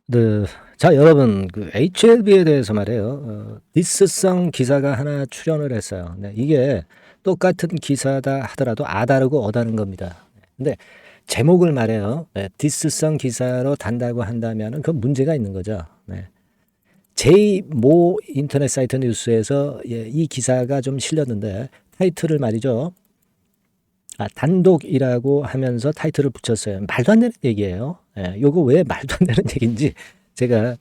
네. 자, 여러분, 그 HLB에 대해서 말이에요. 디스성 기사가 하나 출연을 했어요. 네, 이게 똑같은 기사다 하더라도 아다르고 어다른 겁니다. 근데 제목을 말해요. 네, 디스성 기사로 단다고 한다면은 그 문제가 있는 거죠. 네. 제모 인터넷 사이트 뉴스에서 이 기사가 좀 실렸는데 타이틀을 말이죠. 단독이라고 하면서 타이틀을 붙였어요. 말도 안 되는 얘기예요. 요거 왜 말도 안 되는 얘기인지 제가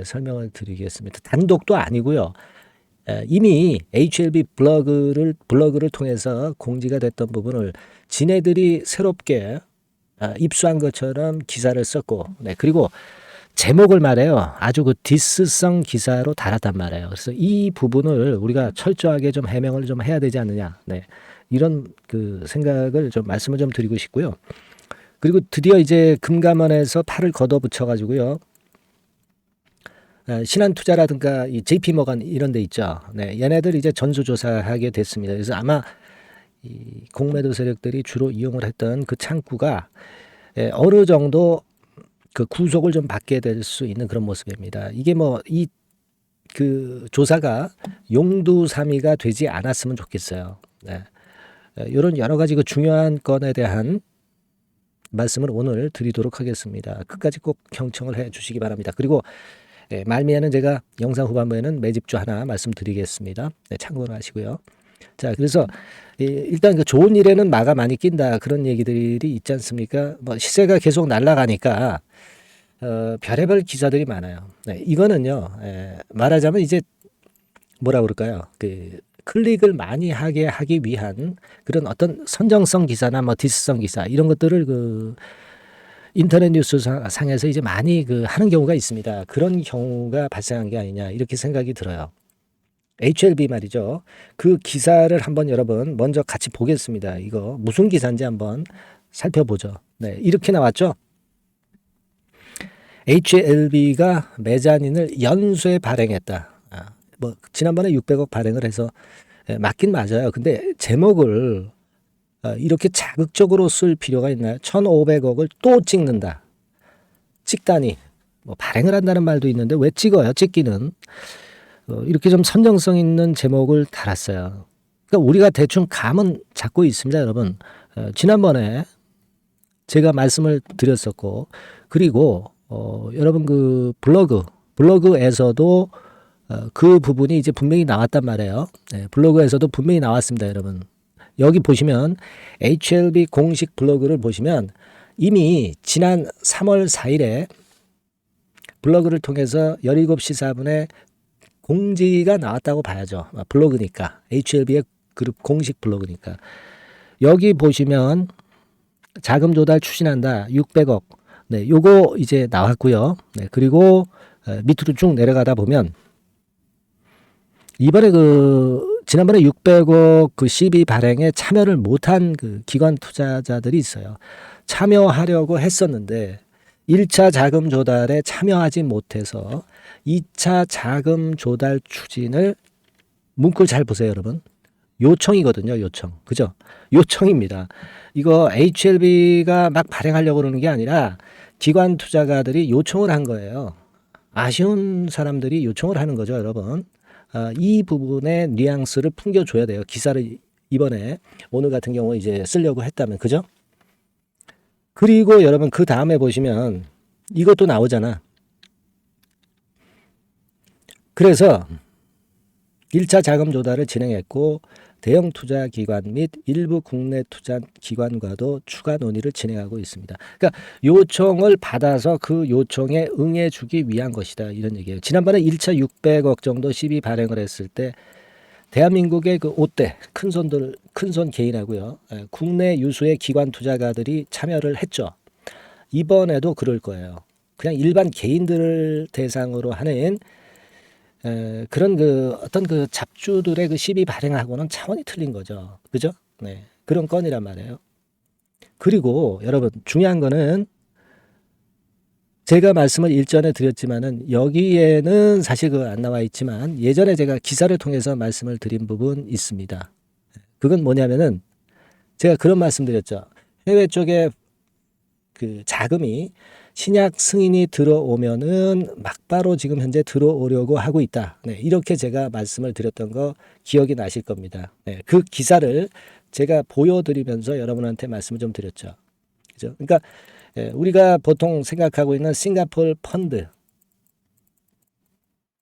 설명을 드리겠습니다. 단독도 아니고요. 이미 HLB 블로그를 통해서 공지가 됐던 부분을 지네들이 새롭게 입수한 것처럼 기사를 썼고, 네, 그리고 제목을 말해요. 아주 그 디스성 기사로 달았단 말이에요. 그래서 이 부분을 우리가 철저하게 좀 해명을 좀 해야 되지 않느냐. 네. 이런 그 생각을 좀 말씀을 좀 드리고 싶고요. 그리고 드디어 이제 금감원에서 팔을 걷어붙여 가지고요. 신한투자라든가 이 JP 모건 이런 데 있죠. 네. 얘네들 이제 전수조사하게 됐습니다. 그래서 아마 이 공매도 세력들이 주로 이용을 했던 그 창구가 어느 정도 그 구속을 좀 받게 될 수 있는 그런 모습입니다. 이게 뭐 이 그 조사가 용두사미가 되지 않았으면 좋겠어요. 네. 이런 여러 가지 그 중요한 건에 대한 말씀을 오늘 드리도록 하겠습니다. 끝까지 꼭 경청을 해 주시기 바랍니다. 그리고 말미에는 제가 영상 후반부에는 매집주 하나 말씀드리겠습니다. 네, 참고를 하시고요. 자, 그래서 일단 그 좋은 일에는 마가 많이 낀다 그런 얘기들이 있지 않습니까? 뭐 시세가 계속 날아가니까 별의별 기사들이 많아요. 네, 이거는요, 말하자면 이제 뭐라 그럴까요? 그 클릭을 많이 하게 하기 위한 그런 어떤 선정성 기사나 뭐 디스성 기사 이런 것들을 그 인터넷 뉴스 상에서 이제 많이 그 하는 경우가 있습니다. 그런 경우가 발생한 게 아니냐 이렇게 생각이 들어요. HLB 말이죠. 그 기사를 한번 여러분 먼저 같이 보겠습니다. 이거 무슨 기사인지 한번 살펴보죠. 네, 이렇게 나왔죠. HLB가 메자닌을 연쇄 발행했다. 뭐 지난번에 600억 발행을 해서 맞긴 맞아요. 근데 제목을 이렇게 자극적으로 쓸 필요가 있나요? 1,500억을 또 찍는다. 찍다니. 뭐 발행을 한다는 말도 있는데 왜 찍어요? 찍기는. 이렇게 좀 선정성 있는 제목을 달았어요. 그러니까 우리가 대충 감은 잡고 있습니다, 여러분. 지난번에 제가 말씀을 드렸었고, 그리고 여러분 그 블로그에서도 그 부분이 이제 분명히 나왔단 말이에요. 네, 블로그에서도 분명히 나왔습니다, 여러분. 여기 보시면 HLB 공식 블로그를 보시면 이미 지난 3월 4일에 블로그를 통해서 17시 4분에 공지가 나왔다고 봐야죠. 블로그니까. HLB의 그룹 공식 블로그니까. 여기 보시면 자금 조달 추진한다. 600억. 네, 요거 이제 나왔고요. 네, 그리고 밑으로 쭉 내려가다 보면 이번에 지난번에 600억 그 CB 발행에 참여를 못한 그 기관 투자자들이 있어요. 참여하려고 했었는데 1차 자금 조달에 참여하지 못해서 2차 자금 조달 추진을 문구를 잘 보세요, 여러분. 요청이거든요, 요청. 그죠? 요청입니다. 이거 HLB가 막 발행하려고 그러는 게 아니라 기관 투자가들이 요청을 한 거예요. 아쉬운 사람들이 요청을 하는 거죠, 여러분. 이 부분의 뉘앙스를 풍겨줘야 돼요. 기사를 이번에 오늘 같은 경우 이제 쓰려고 했다면, 그죠? 그리고 여러분 그 다음에 보시면 이것도 나오잖아. 그래서 1차 자금 조달을 진행했고 대형 투자 기관 및 일부 국내 투자 기관과도 추가 논의를 진행하고 있습니다. 그러니까 요청을 받아서 그 요청에 응해 주기 위한 것이다. 이런 얘기예요. 지난번에 1차 600억 정도 시비 발행을 했을 때 대한민국의 그 5대 큰손 개인하고요. 국내 유수의 기관 투자가들이 참여를 했죠. 이번에도 그럴 거예요. 그냥 일반 개인들을 대상으로 하는 그런 그 어떤 그 잡주들의 그 시비 발행하고는 차원이 틀린 거죠. 그죠? 네. 그런 건이란 말이에요. 그리고 여러분 중요한 거는 제가 말씀을 일전에 드렸지만은 여기에는 사실 그 안 나와 있지만 예전에 제가 기사를 통해서 말씀을 드린 부분 있습니다. 그건 뭐냐면은 제가 그런 말씀 드렸죠. 해외 쪽에 그 자금이 신약 승인이 들어오면은 막바로 지금 현재 들어오려고 하고 있다. 네, 이렇게 제가 말씀을 드렸던 거 기억이 나실 겁니다. 네, 그 기사를 제가 보여드리면서 여러분한테 말씀을 좀 드렸죠. 그죠? 그러니까 우리가 보통 생각하고 있는 싱가포르 펀드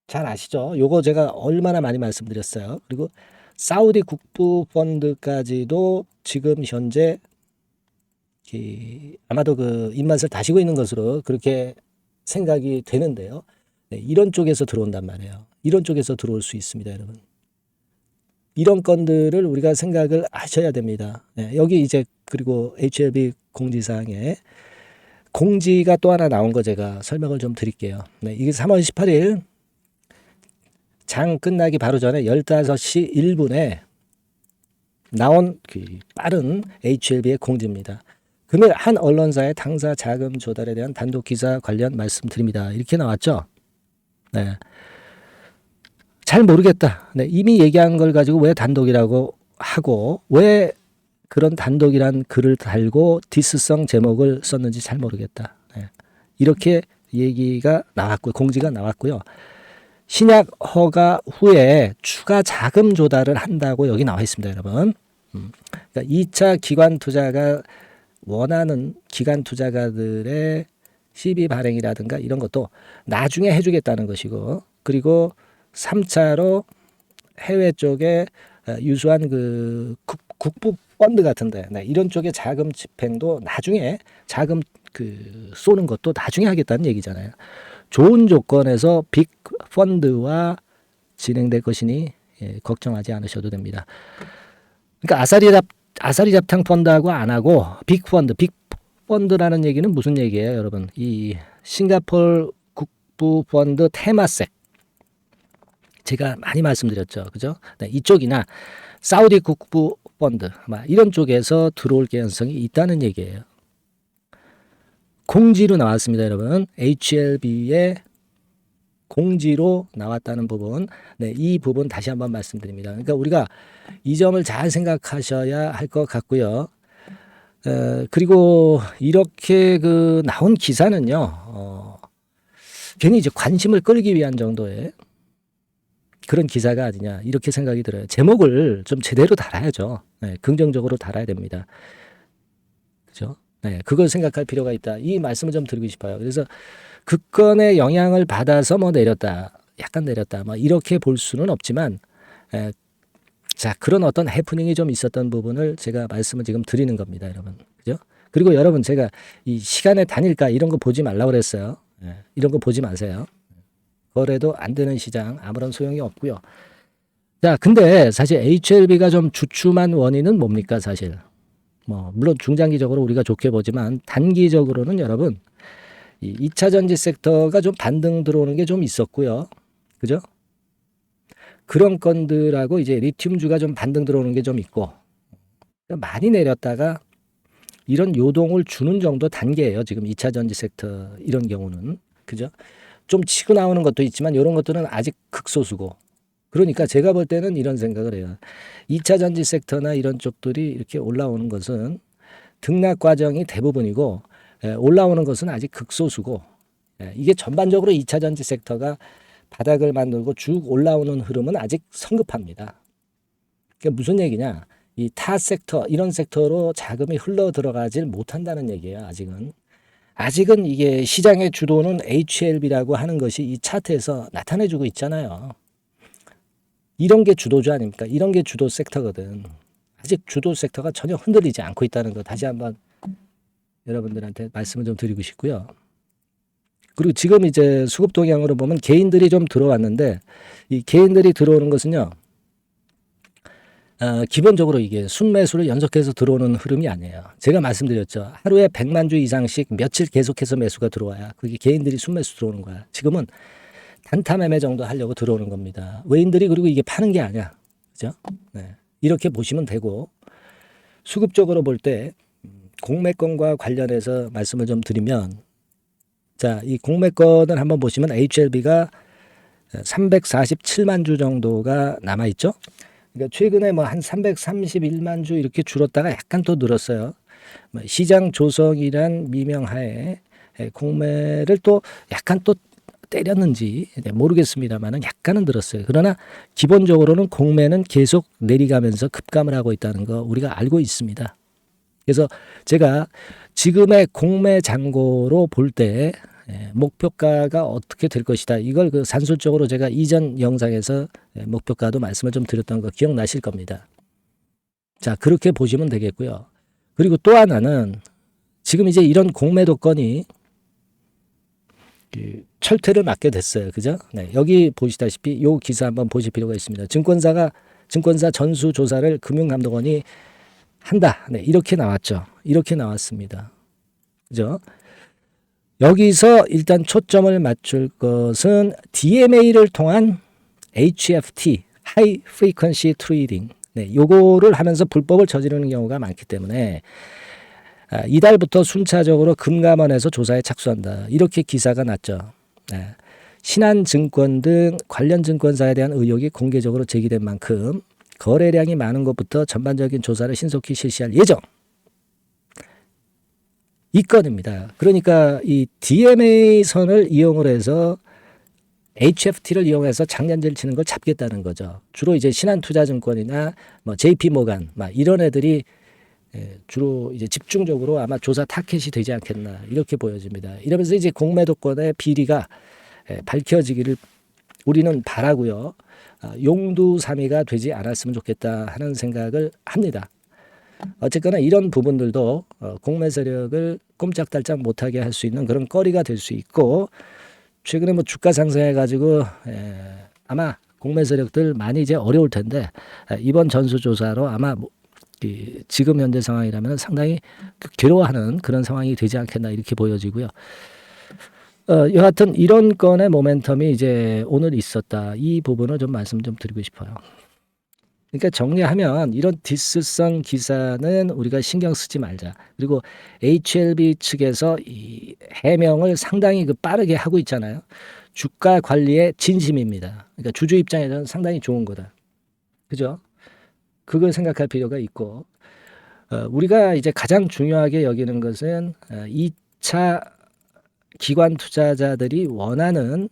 잘 아시죠? 요거 제가 얼마나 많이 말씀드렸어요. 그리고 사우디 국부 펀드까지도 지금 현재 아마도 그 입맛을 다시고 있는 것으로 그렇게 생각이 되는데요. 네, 이런 쪽에서 들어온단 말이에요. 이런 쪽에서 들어올 수 있습니다, 여러분. 이런 건들을 우리가 생각을 하셔야 됩니다. 네, 여기 이제 그리고 HLB 공지사항에 공지가 또 하나 나온 거 제가 설명을 좀 드릴게요. 네, 이게 3월 18일 장 끝나기 바로 전에 15시 1분에 나온 그 빠른 HLB의 공지입니다. 금일 한 언론사의 당사 자금 조달에 대한 단독 기사 관련 말씀드립니다. 이렇게 나왔죠. 네. 잘 모르겠다. 네, 이미 얘기한 걸 가지고 왜 단독이라고 하고 왜 그런 단독이란 글을 달고 디스성 제목을 썼는지 잘 모르겠다. 네. 이렇게 얘기가 나왔고 공지가 나왔고요. 신약 허가 후에 추가 자금 조달을 한다고 여기 나와 있습니다, 여러분. 그러니까 2차 기관 투자가 원하는 기관 투자가들의 시비 발행이라든가 이런 것도 나중에 해주겠다는 것이고, 그리고 3차로 해외 쪽에 유수한 그 국부 펀드 같은데, 네, 이런 쪽의 자금 집행도 나중에 자금 그 쏘는 것도 나중에 하겠다는 얘기잖아요. 좋은 조건에서 빅 펀드와 진행될 것이니 걱정하지 않으셔도 됩니다. 그러니까 아사리 잡탕 펀드하고 안 하고 빅 펀드라는 얘기는 무슨 얘기예요, 여러분? 이 싱가포르 국부 펀드 테마색 제가 많이 말씀드렸죠, 그죠? 네, 이쪽이나 사우디 국부 펀드 이런 쪽에서 들어올 가능성이 있다는 얘기예요. 공지로 나왔습니다, 여러분. HLB의 공지로 나왔다는 부분. 네, 이 부분 다시 한번 말씀드립니다. 그러니까 우리가 이 점을 잘 생각하셔야 할 것 같고요. 그리고 이렇게 그 나온 기사는요, 괜히 이제 관심을 끌기 위한 정도의 그런 기사가 아니냐 이렇게 생각이 들어요. 제목을 좀 제대로 달아야죠. 네, 긍정적으로 달아야 됩니다. 그죠? 네, 그걸 생각할 필요가 있다. 이 말씀을 좀 드리고 싶어요. 그래서 그 건의 영향을 받아서 뭐 내렸다, 약간 내렸다, 뭐 이렇게 볼 수는 없지만, 자, 그런 어떤 해프닝이 좀 있었던 부분을 제가 말씀을 지금 드리는 겁니다, 여러분. 그죠? 그리고 여러분, 제가 이 시간의 단일가 이런 거 보지 말라고 그랬어요. 이런 거 보지 마세요. 거래도 안 되는 시장 아무런 소용이 없고요. 자, 근데 사실 HLB가 좀 주춤한 원인은 뭡니까, 사실? 뭐 물론 중장기적으로 우리가 좋게 보지만 단기적으로는 여러분 이 2차 전지 섹터가 좀 반등 들어오는 게 좀 있었고요. 그죠? 그런 건들하고 이제 리튬주가 좀 반등 들어오는 게 좀 있고 많이 내렸다가 이런 요동을 주는 정도 단계예요. 지금 2차 전지 섹터 이런 경우는. 그죠? 좀 치고 나오는 것도 있지만 이런 것들은 아직 극소수고. 그러니까 제가 볼 때는 이런 생각을 해요. 2차 전지 섹터나 이런 쪽들이 이렇게 올라오는 것은 등락 과정이 대부분이고 올라오는 것은 아직 극소수고 이게 전반적으로 2차 전지 섹터가 바닥을 만들고 쭉 올라오는 흐름은 아직 성급합니다. 그게 무슨 얘기냐? 이 타 섹터 이런 섹터로 자금이 흘러 들어가질 못한다는 얘기예요. 아직은 이게 시장의 주도는 HLB라고 하는 것이 이 차트에서 나타내주고 있잖아요. 이런 게 주도주 아닙니까? 이런 게 주도 섹터거든. 아직 주도 섹터가 전혀 흔들리지 않고 있다는 거 다시 한번 여러분들한테 말씀을 좀 드리고 싶고요. 그리고 지금 이제 수급 동향으로 보면 개인들이 좀 들어왔는데 이 개인들이 들어오는 것은요. 기본적으로 이게 순매수를 연속해서 들어오는 흐름이 아니에요. 제가 말씀드렸죠. 하루에 100만 주 이상씩 며칠 계속해서 매수가 들어와야 그게 개인들이 순매수 들어오는 거야. 지금은 단타 매매 정도 하려고 들어오는 겁니다. 외인들이 그리고 이게 파는 게 아니야. 그죠? 네. 이렇게 보시면 되고 수급적으로 볼 때 공매권과 관련해서 말씀을 좀 드리면 자, 이 공매권을 한번 보시면 HLB가 347만 주 정도가 남아 있죠. 그러니까 최근에 뭐 한 331만 주 이렇게 줄었다가 약간 또 늘었어요. 뭐 시장 조성이란 미명하에 공매를 또 약간 또 때렸는지 모르겠습니다만은 약간은 들었어요. 그러나 기본적으로는 공매는 계속 내려가면서 급감을 하고 있다는 거 우리가 알고 있습니다. 그래서 제가 지금의 공매 잔고로 볼 때 목표가가 어떻게 될 것이다. 이걸 그 산술적으로 제가 이전 영상에서 목표가도 말씀을 좀 드렸던 거 기억나실 겁니다. 자, 그렇게 보시면 되겠고요. 그리고 또 하나는 지금 이제 이런 공매도 건이 철퇴를 맞게 됐어요. 그죠? 네, 여기 보시다시피 요 기사 한번 보실 필요가 있습니다. 증권사 전수조사를 금융감독원이 한다. 네, 이렇게 나왔죠. 이렇게 나왔습니다. 그죠? 여기서 일단 초점을 맞출 것은 DMA를 통한 HFT, High Frequency Trading. 네, 요거를 하면서 불법을 저지르는 경우가 많기 때문에 이달부터 순차적으로 금감원에서 조사에 착수한다. 이렇게 기사가 났죠. 신한증권 등 관련 증권사에 대한 의혹이 공개적으로 제기된 만큼 거래량이 많은 것부터 전반적인 조사를 신속히 실시할 예정. 이 건입니다. 그러니까 이 DMA 선을 이용을 해서 HFT를 이용해서 장난질 치는 걸 잡겠다는 거죠. 주로 이제 신한투자증권이나 뭐 JP모간 이런 애들이 주로 이제 집중적으로 아마 조사 타켓이 되지 않겠나 이렇게 보여집니다. 이러면서 이제 공매도권의 비리가 밝혀지기를 우리는 바라고요. 용두사미가 되지 않았으면 좋겠다 하는 생각을 합니다. 어쨌거나 이런 부분들도 공매 세력을 꼼짝달짝 못하게 할 수 있는 그런 거리가 될 수 있고, 최근에 뭐 주가 상승해 가지고 아마 공매 세력들 많이 이제 어려울 텐데 이번 전수조사로 아마 지금 현재 상황이라면 상당히 괴로워하는 그런 상황이 되지 않겠나 이렇게 보여지고요. 여하튼 이런 건의 모멘텀이 이제 오늘 있었다. 이 부분을 좀 말씀 좀 드리고 싶어요. 그러니까 정리하면 이런 디스성 기사는 우리가 신경 쓰지 말자. 그리고 HLB 측에서 이 해명을 상당히 빠르게 하고 있잖아요. 주가 관리의 진심입니다. 그러니까 주주 입장에서는 상당히 좋은 거다. 그죠? 그걸 생각할 필요가 있고, 우리가 이제 가장 중요하게 여기는 것은 2차 기관 투자자들이 원하는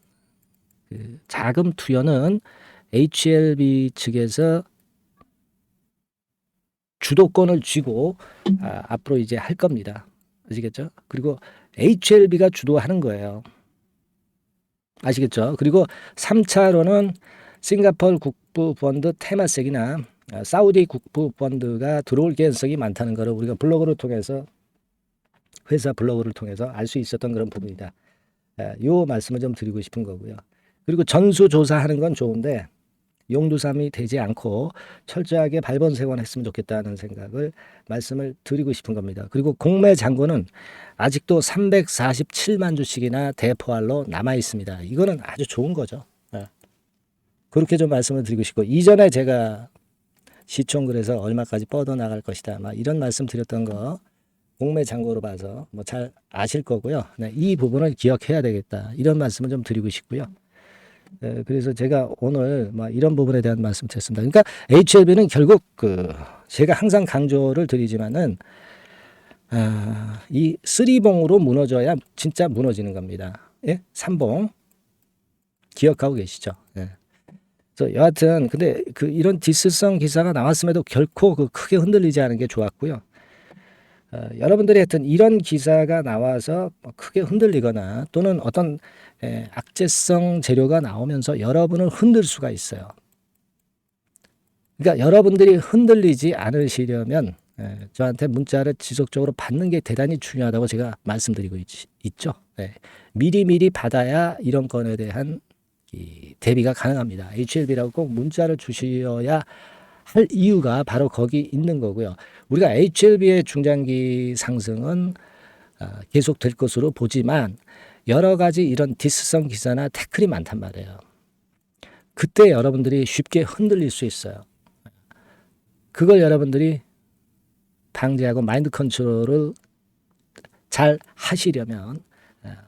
그 자금 투여는 HLB 측에서 주도권을 쥐고 앞으로 이제 할 겁니다. 아시겠죠? 그리고 HLB가 주도하는 거예요. 아시겠죠? 그리고 3차로는 싱가포르 국부 펀드 테마섹이나 사우디 국부 펀드가 들어올 개연성이 많다는 것을 우리가 블로그를 통해서 회사 블로그를 통해서 알 수 있었던 그런 부분이다. 요 말씀을 좀 드리고 싶은 거고요. 그리고 전수조사하는 건 좋은데 용두삼이 되지 않고 철저하게 발본색원했으면 좋겠다는 생각을 말씀을 드리고 싶은 겁니다. 그리고 공매 잔고는 아직도 347만 주씩이나 대포알로 남아 있습니다. 이거는 아주 좋은 거죠. 그렇게 좀 말씀을 드리고 싶고, 이전에 제가 시총글에서 얼마까지 뻗어나갈 것이다 이런 말씀 드렸던 거 공매 잔고로 봐서 잘 아실 거고요. 네, 이 부분을 기억해야 되겠다 이런 말씀을 좀 드리고 싶고요. 그래서 제가 오늘 이런 부분에 대한 말씀 드렸습니다. 그러니까 HLB는 결국 제가 항상 강조를 드리지만은 이 3봉으로 무너져야 진짜 무너지는 겁니다. 예? 3봉 기억하고 계시죠? 예. 그래서 여하튼 근데 이런 디스성 기사가 나왔음에도 결코 크게 흔들리지 않은 게 좋았고요. 여러분들이 하여튼 이런 기사가 나와서 크게 흔들리거나 또는 어떤 악재성 재료가 나오면서 여러분을 흔들 수가 있어요. 그러니까 여러분들이 흔들리지 않으시려면 저한테 문자를 지속적으로 받는 게 대단히 중요하다고 제가 말씀드리고 있죠. 미리미리 받아야 이런 건에 대한 대비가 가능합니다. HLB라고 꼭 문자를 주셔야 할 이유가 바로 거기 있는 거고요. 우리가 HLB의 중장기 상승은 계속 될 것으로 보지만 여러 가지 이런 디스성 기사나 태클이 많단 말이에요. 그때 여러분들이 쉽게 흔들릴 수 있어요. 그걸 여러분들이 방지하고 마인드 컨트롤을 잘 하시려면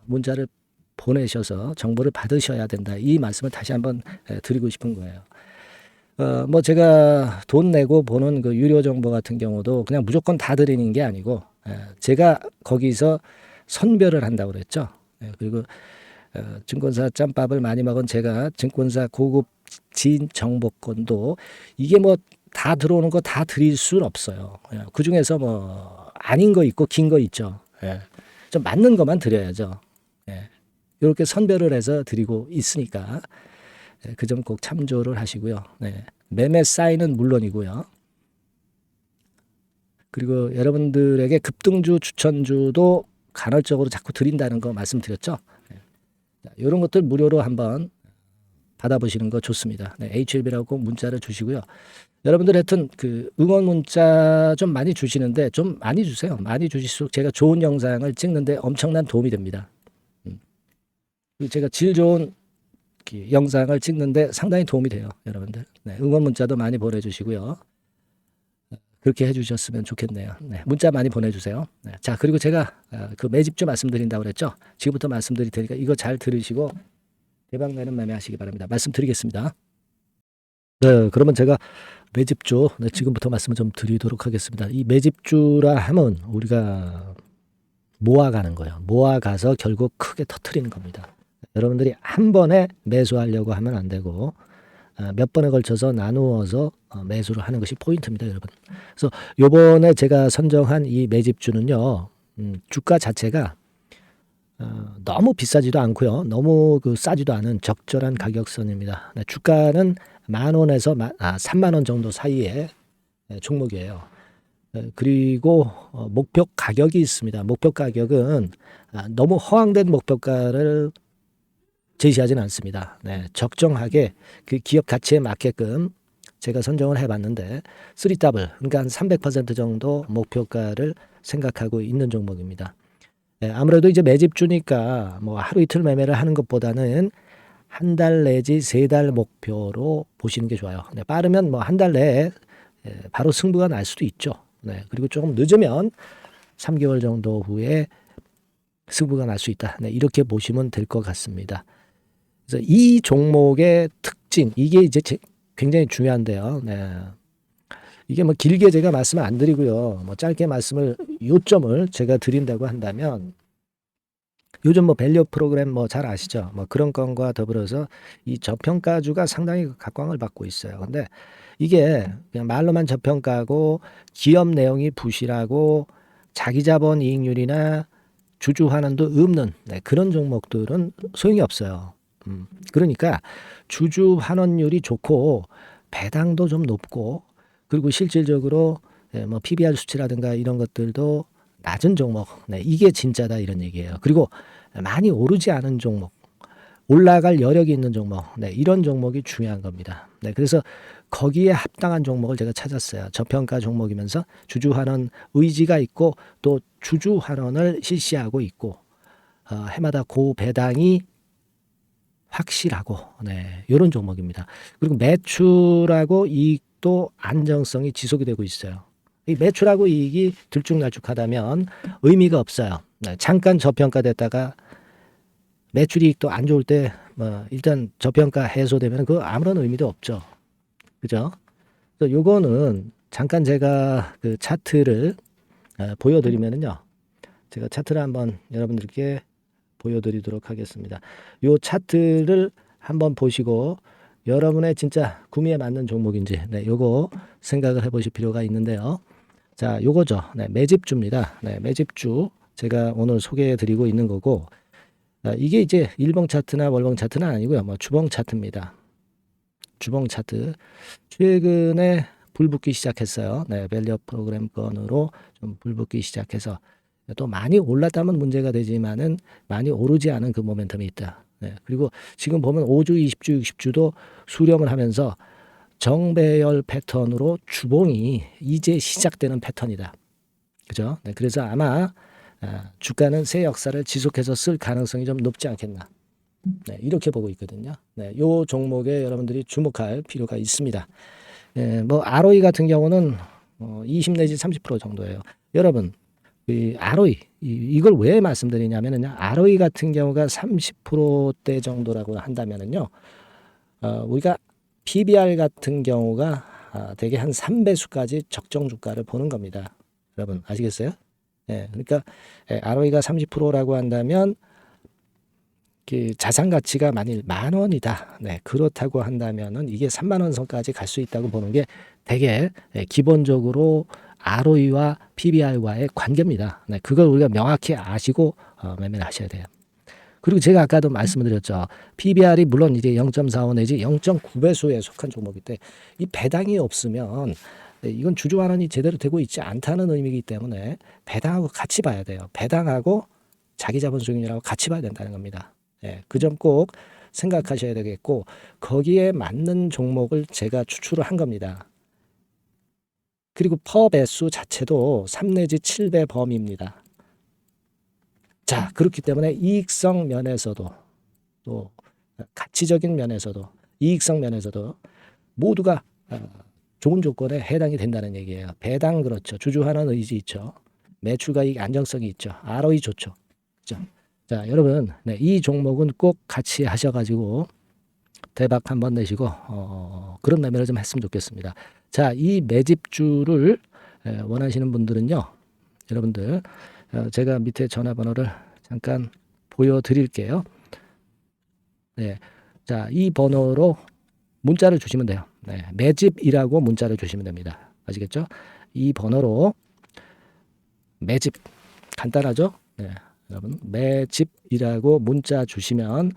문자를 보내셔서 정보를 받으셔야 된다. 이 말씀을 다시 한번 드리고 싶은 거예요. 제가 돈 내고 보는 유료 정보 같은 경우도 그냥 무조건 다 드리는 게 아니고 제가 거기서 선별을 한다고 그랬죠. 그리고 증권사 짬밥을 많이 먹은 제가 증권사 고급 지인 정보권도 이게 뭐 다 들어오는 거 다 드릴 수는 없어요. 그 중에서 뭐 아닌 거 있고 긴 거 있죠. 좀 맞는 것만 드려야죠. 이렇게 선별을 해서 드리고 있으니까 그 점 꼭 참조를 하시고요. 매매 사인은 물론이고요. 그리고 여러분들에게 급등주 추천주도 간헐적으로 자꾸 드린다는 거 말씀드렸죠. 이런 것들 무료로 한번 받아보시는 거 좋습니다. HLB라고 꼭 문자를 주시고요. 여러분들 하여튼 그 응원 문자 좀 많이 주시는데 좀 많이 주세요. 많이 주실수록 제가 좋은 영상을 찍는데 엄청난 도움이 됩니다. 그리고 제가 질 좋은 영상을 찍는데 상당히 도움이 돼요. 여러분들. 응원 문자도 많이 보내주시고요. 그렇게 해주셨으면 좋겠네요. 문자 많이 보내주세요. 자, 그리고 제가 그 매집주 말씀드린다고 그랬죠. 지금부터 말씀드릴 테니까 이거 잘 들으시고 대박나는 매매하시기 바랍니다. 말씀드리겠습니다. 그러면 제가 매집주 지금부터 말씀을 좀 드리도록 하겠습니다. 이 매집주라 하면 우리가 모아가는 거예요. 모아가서 결국 크게 터트리는 겁니다. 여러분들이 한 번에 매수하려고 하면 안 되고 몇 번에 걸쳐서 나누어서 매수를 하는 것이 포인트입니다, 여러분. 그래서 요번에 제가 선정한 이 매집주는요, 주가 자체가 너무 비싸지도 않고요, 너무 그 싸지도 않은 적절한 가격선입니다. 주가는 10,000원에서 30,000원 정도 사이의 종목이에요. 그리고 목표 가격이 있습니다. 목표 가격은 너무 허황된 목표가를 제시하지는 않습니다. 적정하게 그 기업 가치에 맞게끔 제가 선정을 해봤는데 3더블, 그러니까 한 300% 정도 목표가를 생각하고 있는 종목입니다. 아무래도 이제 매집주니까 뭐 하루 이틀 매매를 하는 것보다는 한 달 내지 3달 목표로 보시는 게 좋아요. 빠르면 뭐 한 달 내에 바로 승부가 날 수도 있죠. 그리고 조금 늦으면 3개월 정도 후에 승부가 날 수 있다. 이렇게 보시면 될 것 같습니다. 그래서 이 종목의 특징, 이게 이제 굉장히 중요한데요. 이게 뭐 길게 제가 말씀을 안 드리고요. 뭐 짧게 말씀을, 요점을 제가 드린다고 한다면, 요즘 뭐 밸류 프로그램 뭐 잘 아시죠? 뭐 그런 건과 더불어서 이 저평가주가 상당히 각광을 받고 있어요. 근데 이게 그냥 말로만 저평가고 기업 내용이 부실하고 자기 자본 이익률이나 주주 환원도 없는 그런 종목들은 소용이 없어요. 그러니까 주주 환원율이 좋고 배당도 좀 높고 그리고 실질적으로 뭐 PBR 수치라든가 이런 것들도 낮은 종목, 이게 진짜다 이런 얘기예요. 그리고 많이 오르지 않은 종목, 올라갈 여력이 있는 종목, 이런 종목이 중요한 겁니다. 그래서 거기에 합당한 종목을 제가 찾았어요. 저평가 종목이면서 주주 환원 의지가 있고 또 주주 환원을 실시하고 있고 해마다 고배당이 확실하고 이런 종목입니다. 그리고 매출하고 이익도 안정성이 지속이 되고 있어요. 이 매출하고 이익이 들쭉날쭉하다면 의미가 없어요. 잠깐 저평가됐다가 매출 이익도 안 좋을 때 뭐 일단 저평가 해소되면 그 아무런 의미도 없죠. 그죠? 그래서 요거는 잠깐 제가 그 차트를 보여드리면은요. 제가 차트를 한번 여러분들께 보여드리도록 하겠습니다. 요 차트를 한번 보시고 여러분의 진짜 구미에 맞는 종목인지 요거 생각을 해보실 필요가 있는데요. 자, 요거죠. 매집주입니다. 매집주 제가 오늘 소개해드리고 있는 거고 이게 이제 일봉 차트나 월봉 차트는 아니고요. 뭐 주봉 차트입니다. 주봉 차트 최근에 불붙기 시작했어요. 밸류 프로그램 건으로 좀 불붙기 시작해서 또 많이 올랐다면 문제가 되지만은 많이 오르지 않은 그 모멘텀이 있다. 그리고 지금 보면 5주, 20주, 60주도 수렴을 하면서 정배열 패턴으로 주봉이 이제 시작되는 패턴이다. 그죠? 그래서 아마 주가는 새 역사를 지속해서 쓸 가능성이 좀 높지 않겠나. 이렇게 보고 있거든요. 요 종목에 여러분들이 주목할 필요가 있습니다. 뭐 ROE 같은 경우는 20 내지 30% 정도예요. 여러분, 이 ROE 이걸 왜 말씀드리냐면은 ROE 같은 경우가 30%대 정도라고 한다면은요. 우리가 PBR 같은 경우가 대개 한 3배수까지 적정 주가를 보는 겁니다. 여러분 아시겠어요? 예, 그러니까 ROE가 30%라고 한다면 그 자산 가치가 만일 10,000원이다. 네, 그렇다고 한다면은 이게 30,000원 선까지 갈 수 있다고 보는 게 되게 기본적으로 ROE와 PBR과의 관계입니다. 네, 그걸 우리가 명확히 아시고 매매를 하셔야 돼요. 그리고 제가 아까도 말씀을 드렸죠. PBR이 물론 이제 0.45 내지 0.9배수에 속한 종목인데 이 배당이 없으면 이건 주주 환원이 제대로 되고 있지 않다는 의미이기 때문에 배당하고 같이 봐야 돼요. 배당하고 자기 자본 수익률하고 같이 봐야 된다는 겁니다. 예, 그 점 꼭 생각하셔야 되겠고 거기에 맞는 종목을 제가 추출을 한 겁니다. 그리고 퍼 배수 자체도 3 내지 7배 범위입니다. 자, 그렇기 때문에 이익성 면에서도 또 가치적인 면에서도 이익성 면에서도 모두가 좋은 조건에 해당이 된다는 얘기예요. 배당 그렇죠. 주주 환원 의지 있죠. 매출과 이익 안정성이 있죠. ROE 좋죠. 그렇죠? 자, 여러분, 네, 이 종목은 꼭 같이 하셔가지고 대박 한번 내시고 그런 매매를 좀 했으면 좋겠습니다. 자, 이 매집주를 원하시는 분들은요, 여러분들 제가 밑에 전화번호를 잠깐 보여드릴게요. 네, 자, 이 번호로 문자를 주시면 돼요. 네, 매집이라고 문자를 주시면 됩니다. 아시겠죠? 이 번호로 매집 간단하죠? 네, 여러분 매집이라고 문자 주시면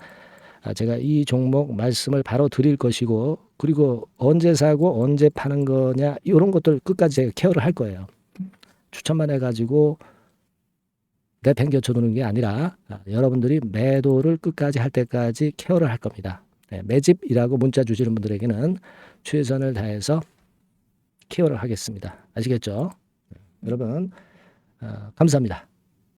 제가 이 종목 말씀을 바로 드릴 것이고 그리고 언제 사고 언제 파는 거냐 이런 것들 끝까지 제가 케어를 할 거예요. 추천만 해가지고 내팽겨쳐 두는 게 아니라 여러분들이 매도를 끝까지 할 때까지 케어를 할 겁니다. 네, 매집이라고 문자 주시는 분들에게는 최선을 다해서 케어를 하겠습니다. 아시겠죠? 여러분 감사합니다.